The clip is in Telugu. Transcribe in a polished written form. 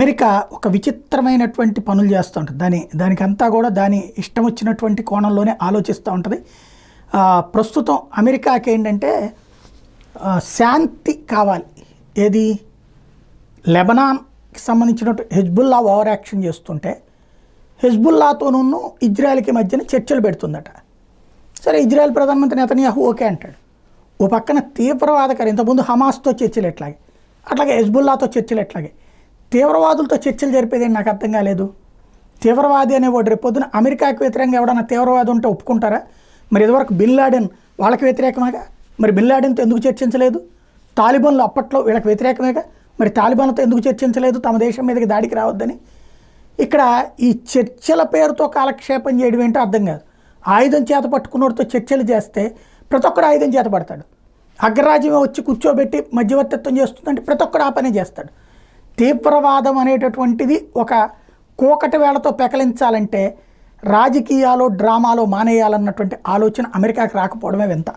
అమెరికా ఒక విచిత్రమైనటువంటి పనులు చేస్తూ ఉంటుంది. దానికంతా కూడా దాని ఇష్టం వచ్చినటువంటి కోణంలోనే ఆలోచిస్తూ ఉంటుంది. ప్రస్తుతం అమెరికాకి ఏంటంటే శాంతి కావాలి. ఏది లెబనాన్కి సంబంధించినట్టు హెజ్బుల్లా ఓవర్ యాక్షన్ చేస్తుంటే హెజ్బుల్లాతోనూ ఇజ్రాయెల్కి మధ్యన చర్చలు పెడుతుందట. సరే, ఇజ్రాయెల్ ప్రధానమంత్రి నెతన్యాహు ఓకే అంటాడు. ఓ పక్కన తీవ్రవాదకారు ఇంతకుముందు హమాస్తో చర్చలు ఎట్లాగే, అట్లాగే హెజ్బుల్లాతో చర్చలు ఎట్లాగే, తీవ్రవాదులతో చర్చలు జరిపేది నాకు అర్థం కాలేదు. తీవ్రవాది అనేవాడు రేపు పొద్దున అమెరికాకి వ్యతిరేకంగా ఎవడన్నా తీవ్రవాది ఉంటే ఒప్పుకుంటారా? మరి ఇదివరకు బిన్ లాడెన్ వాళ్ళకి వ్యతిరేకమేగా, మరి బిన్ లాడెన్తో ఎందుకు చర్చించలేదు? తాలిబాన్లు అప్పట్లో వీళ్ళకి వ్యతిరేకమేగా, మరి తాలిబాన్లతో ఎందుకు చర్చించలేదు తమ దేశం మీదకి దాడికి రావద్దని? ఇక్కడ ఈ చర్చల పేరుతో కాలక్షేపం చేయడం ఏంటో అర్థం కాదు. ఆయుధం చేత పట్టుకున్నోడితో చర్చలు చేస్తే ప్రతి ఒక్కడు ఆయుధం చేత పడతాడు. అగ్రరాజ్యం వచ్చి కూర్చోబెట్టి మధ్యవర్తిత్వం చేస్తుందంటే ప్రతి ఒక్కడు ఆ పనే చేస్తాడు. తీవ్రవాదం అనేటటువంటిది ఒక కోకటి వేళతో పెకలించాలంటే రాజకీయాలు డ్రామాలో మానేయాలన్నటువంటి ఆలోచన అమెరికాకి రాకపోవడమే వింత.